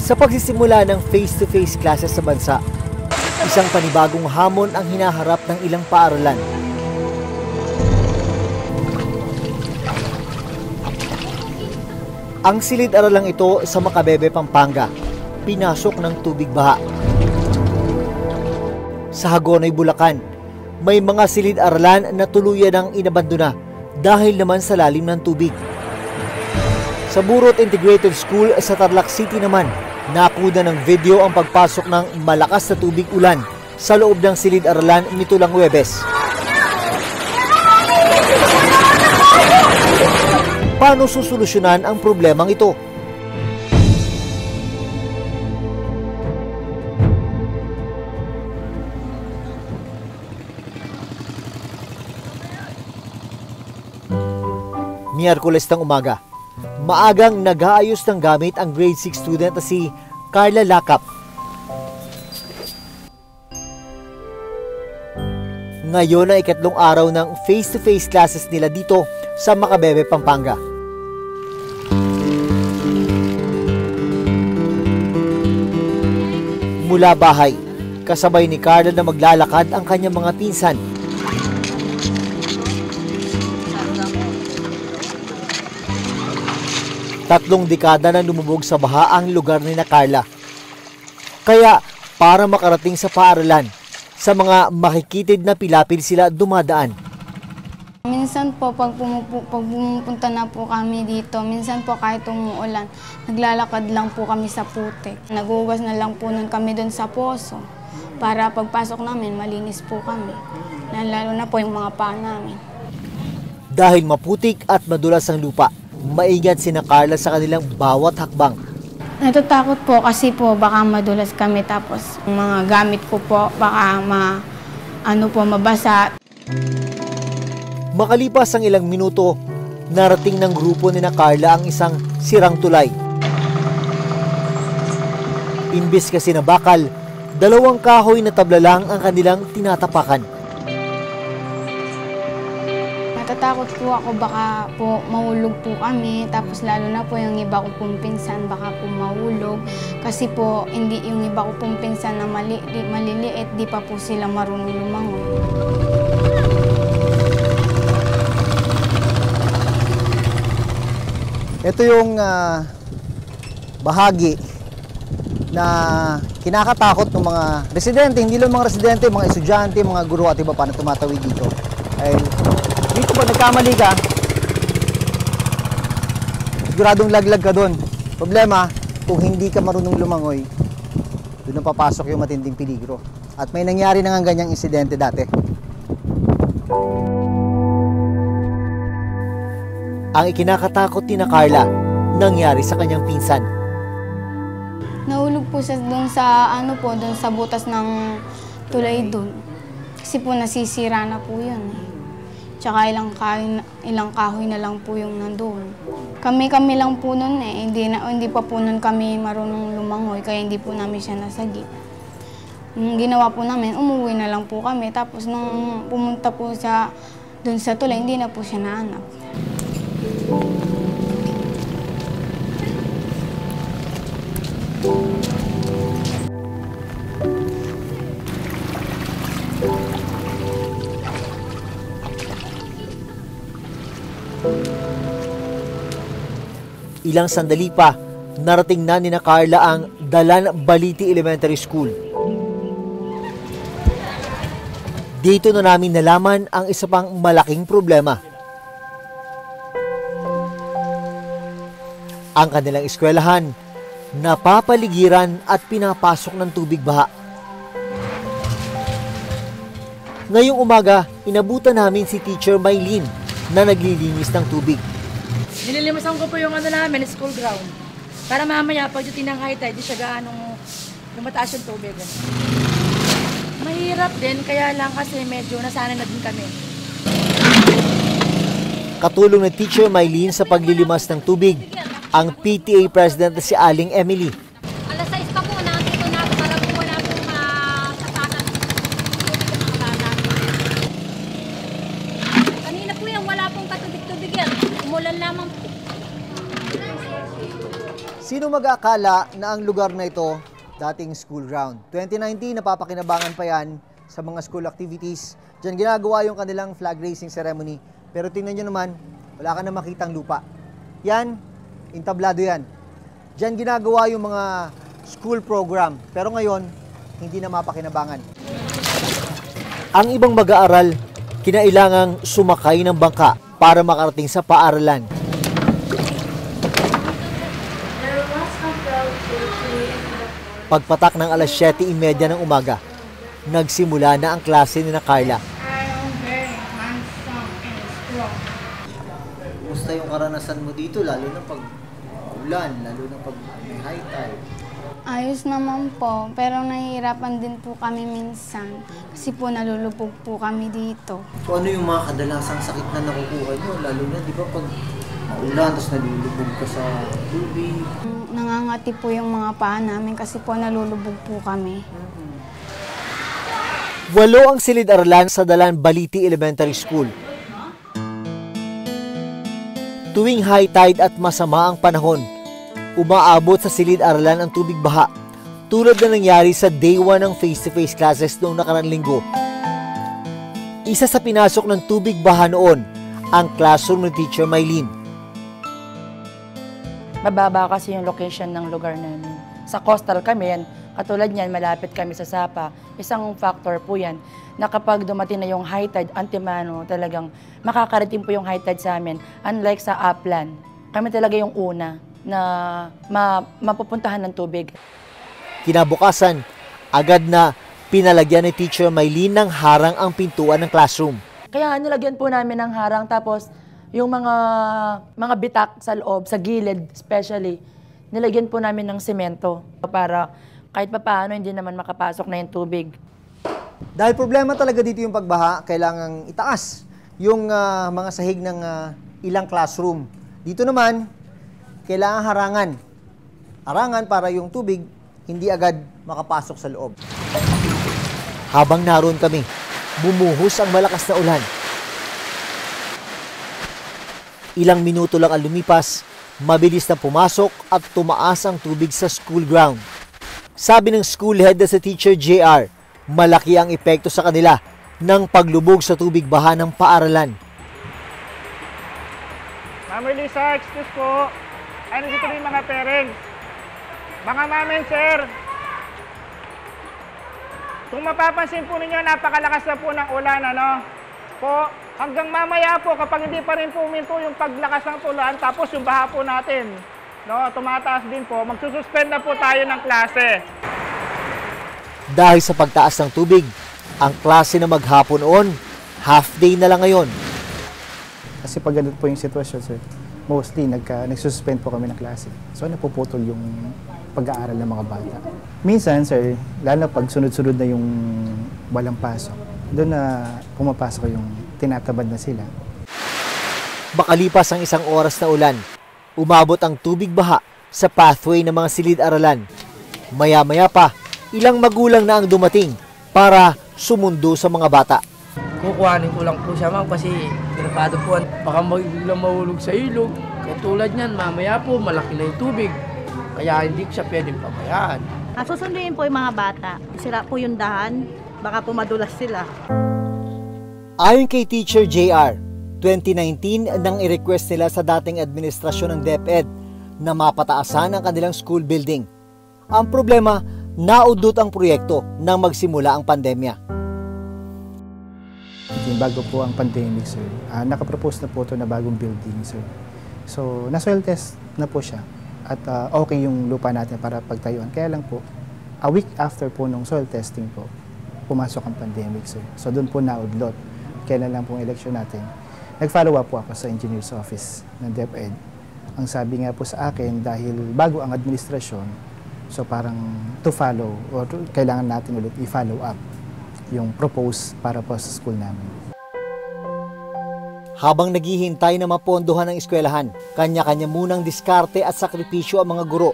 Sa pagsisimula ng face-to-face classes sa bansa, isang panibagong hamon ang hinaharap ng ilang paaralan. Ang silid-aralang ito sa Macabebe, Pampanga, pinasok ng tubig baha. Sa Hagonoy, Bulacan, may mga silid-aralan na tuluyan ang inabandona dahil naman sa lalim ng tubig. Sa Burot Integrated School sa Tarlac City naman, nakuha ng video ang pagpasok ng malakas na tubig ulan sa loob ng silid-aralan nito lang Huwebes. Paano susolusyonan ang problemang ito? Miyerkules ng umaga, maagang nag-aayos ng gamit ang grade 6 student na si Carla Lakap. Ngayon ay ikatlong araw ng face-to-face classes nila dito sa Macabebe, Pampanga. Mula bahay, kasabay ni Carla na maglalakad ang kanyang mga pinsan. Tatlong dekada na lumubog sa baha ang lugar ni Carla. Kaya para makarating sa paaralan, sa mga makikitid na pilapil sila dumadaan. Minsan po, pag pumupunta na po kami dito, minsan po kahit umuulan, naglalakad lang po kami sa putik. Nagugas na lang po nun kami doon sa poso para pagpasok namin, malinis po kami. Lalo na po yung mga paa namin. Dahil maputik at madulas ang lupa, maingat sina Carla sa kanilang bawat hakbang. Natatakot po kasi po baka madulas kami tapos mga gamit ko po baka mabasa. Makalipas ang ilang minuto, narating ng grupo ni Carla ang isang sirang tulay. Imbis kasi na bakal, dalawang kahoy na tabla lang ang kanilang tinatapakan. Natatakot po ako baka po mahulog po kami, tapos lalo na po yung iba ko pong pinsan baka po mahulog. Kasi po hindi yung iba ko pong pinsan na maliliit, di pa po sila marunong lumangoy. Ito yung bahagi na kinakatakot ng mga residente, hindi lang mga residente, mga estudyante, mga guro at iba pa na tumatawid dito. Ay, dito pag nagkamali ka, siguradong laglag ka doon. Problema, kung hindi ka marunong lumangoy, doon na papasok yung matinding peligro. At may nangyari na nga ganyang insidente dati. Ang ikinakatakot ni Carla, nangyari sa kanyang pinsan. Nahulog po siya doon sa doon sa butas ng tulay doon. Kasi po nasisira na po 'yun. Tsaka ilang kahoy na lang po yung nandoon. Kami lang po noon hindi pa po noon kami marunong lumangoy kaya hindi po namin siya nasagip. Ang ginawa po namin, umuwi na lang po kami. Tapos nung pumunta po siya doon sa tulay, hindi na po siya nahanap. Ilang sandali pa, narating na ni Carla ang Dalan Baliti Elementary School. Dito na namin nalaman ang isa pang malaking problema. Ang kanilang eskwelahan, napapaligiran at pinapasok ng tubig baha. Ngayong umaga, inabutan namin si Teacher Maylene na naglilinis ng tubig. Nililimasan ko po yung namin, school ground. Para mamaya, pag yung tinanghay tayo, di siya gaanong lumataas yung tubig. Mahirap din, kaya lang kasi medyo nasanay na din kami. Katulong ni Teacher Maylene sa paglilimas ng tubig, ang PTA President na si Aling Emily. Alas 6 pa po, nandito na para po wala pong kasakan. Kanina po yan, wala pong katubig-tubig yan. Umulan lamang po. Sino mag-aakala na ang lugar na ito dating school ground. 2019, napapakinabangan pa yan sa mga school activities. Diyan ginagawa yung kanilang flag raising ceremony. Pero tingnan nyo naman, wala ka na makitang lupa. Yan, intablado yan. Diyan ginagawa yung mga school program. Pero ngayon, hindi na mapakinabangan. Ang ibang mag-aaral, kinailangang sumakay ng bangka para makarating sa paaralan. Pagpatak ng alas 7:30 ng umaga, nagsimula na ang klase ni Carla. Kumusta yung karanasan mo dito, lalo na pag ulan, lalo na pag may high tide? Ayos naman po, pero nahihirapan din po kami minsan kasi po nalulubog po kami dito. So ano yung mga kadalasang sakit na nakukuha nyo, lalo na di ba pag maulan, tapos nalulubog ka sa tubig? Nangangati po yung mga paa namin kasi po nalulubog po kami. 8 ang silid-aralan sa Dalan Baliti Elementary School. Tuwing high tide at masama ang panahon, umaabot sa silid-aralan ang tubig baha, tulad na nangyari sa day 1 ng face-to-face classes noong nakaraang linggo. Isa sa pinasok ng tubig baha noon, ang classroom ni Teacher Maylene. Mababa kasi yung location ng lugar namin. Sa coastal kami yan, katulad niyan, malapit kami sa Sapa. Isang factor po yan, na kapag dumating na yung high tide, antimano, talagang makakarating po yung high tide sa amin. Unlike sa upland, kami talaga yung una na mapupuntahan ng tubig. Kinabukasan, agad na pinalagyan ni Teacher Maylene ng harang ang pintuan ng classroom. Kaya nilagyan po namin ng harang, tapos yung mga bitak sa loob, sa gilid especially, nilagyan po namin ng semento para kahit papaano hindi naman makapasok na yung tubig. Dahil problema talaga dito yung pagbaha, kailangang itaas yung mga sahig ng ilang classroom. Dito naman, kailangan harangan. Harangan para yung tubig hindi agad makapasok sa loob. Habang naroon kami, bumuhos ang malakas na ulan. Ilang minuto lang ang lumipas, mabilis na pumasok at tumaas ang tubig sa school ground. Sabi ng school head na si Teacher JR, malaki ang epekto sa kanila ng paglubog sa tubig baha ng paaralan. Ma'am Elisa, excuse po. Ano dito rin mga parents? Mga mamen, sir. Kung mapapansin po ninyo, napakalakas na po ng ulan, ano? Po, hanggang mamaya po, kapag hindi pa rin po uminto yung paglakas ng ulan, tapos yung baha po natin, no, tumataas din po, magsususpend na po tayo ng klase. Dahil sa pagtaas ng tubig, ang klase na maghapon noon, half day na lang ngayon. Kasi pag ganun po yung sitwasyon, sir, mostly nagsususpend po kami ng klase. So napuputol yung pag-aaral ng mga bata. Minsan, sir, lalo pag sunod-sunod na yung walang pasok, doon na pumapasok yung tinatabad na sila. Makalipas ang 1 oras na ulan, umabot ang tubig baha sa pathway ng mga silid-aralan. Maya-maya pa, ilang magulang na ang dumating para sumundo sa mga bata. Kukuhanin ko lang po siya, ma'am, kasi delikado po. Baka biglang mahulog sa ilog. Katulad niyan, mamaya po, malaki na yung tubig. Kaya hindi ko siya pwedeng pabayaan. Susunduin po yung mga bata. Sira po yung dahan. Baka po madulas sila. Ayon kay Teacher JR, 2019 nang i-request nila sa dating administrasyon ng DepEd na mapataasan ang kanilang school building. Ang problema, naudot ang proyekto nang magsimula ang pandemya. Bago po ang pandemic, sir, nakapropose na po ito na bagong building, sir. So, na-soil test na po siya at okay yung lupa natin para pagtayuan. Kaya lang po, a week after po nung soil testing po, pumasok ang pandemic, sir. So, doon po naudlot. Kailan lang pong election natin. Nag-follow up po ako sa engineer's office ng DepEd. Ang sabi nga po sa akin, dahil bago ang administrasyon, so parang to follow or kailangan natin ulit i-follow up yung propose para po sa school namin. Habang naghihintay na mapondohan ng eskwelahan, kanya-kanya munang diskarte at sakripisyo ang mga guro.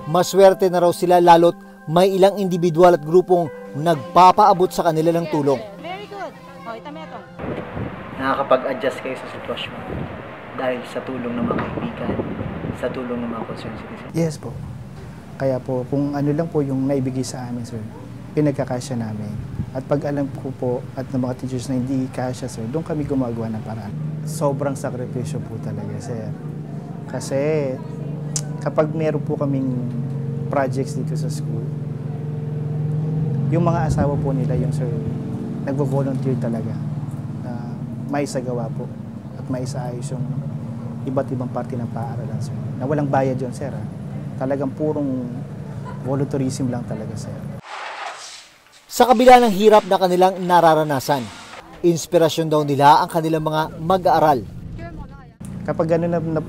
Maswerte na raw sila lalo't may ilang individual at grupong nagpapaabot sa kanila ng tulong. Very good. O, itama ito. nakakapag-adjust kayo sa sitwasyon dahil sa tulong ng mga kaibigan, sa tulong ng mga concerned citizens? Yes po. Kaya po, kung ano lang po yung naibigay sa amin, sir, pinagkakasya namin. At pag alam ko po at ng mga teachers na hindi kasya, sir, doon kami gumagawa ng paraan. Sobrang sakripisyo po talaga, sir. Kasi kapag meron po kaming projects dito sa school, yung mga asawa po nila, yung sir, nagvo-volunteer talaga na maisagawa po at maisaayos yung iba't ibang parte ng paaralan, sir. Na walang bayad yun, sir. Talagang purong volunteerism lang talaga, sir. Sa kabila ng hirap na kanilang nararanasan, inspirasyon daw nila ang kanilang mga mag-aaral. Kapag gano'n na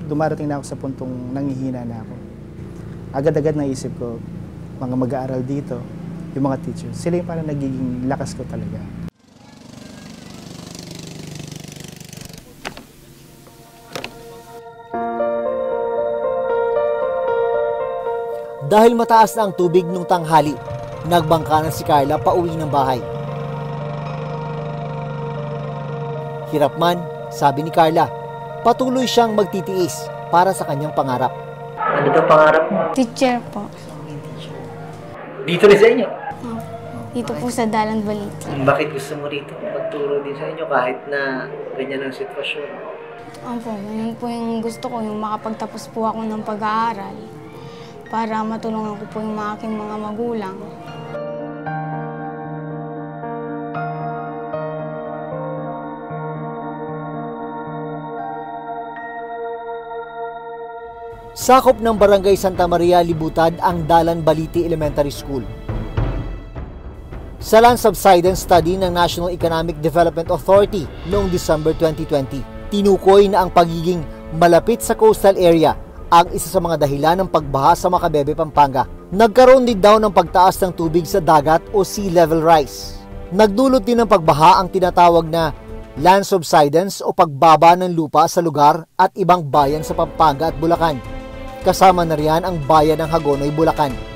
dumarating na ako sa puntong nangihina na ako, agad-agad naisip ko, mga mag-aaral dito, yung mga teachers, sila yung parang nagiging lakas ko talaga. Dahil mataas na ang tubig nung tanghali, nagbangka na si Carla pauwi ng bahay. Hirap man, sabi ni Carla, patuloy siyang magtitiis para sa kanyang pangarap. Ano daw pangarap mo? Teacher po. Dito rin sa inyo? Dito po sa Dalan Baliti. Bakit gusto mo rito magturo din sa inyo kahit na ganyan ang sitwasyon? Opo, yun po yung gusto ko, yung makapagtapos po ako ng pag-aaral para matulungan ko po yung mga aking mga magulang. Sakop ng Barangay Santa Maria Libutad ang Dalan Baliti Elementary School. Sa land subsidence study ng National Economic Development Authority noong December 2020, tinukoy na ang pagiging malapit sa coastal area ang isa sa mga dahilan ng pagbaha sa Macabebe, Pampanga. Nagkaroon din daw ng pagtaas ng tubig sa dagat o sea level rise. Nagdulot din ng pagbaha ang tinatawag na land subsidence o pagbaba ng lupa sa lugar at ibang bayan sa Pampanga at Bulacan. Kasama na riyan ang bayan ng Hagonoy, Bulacan.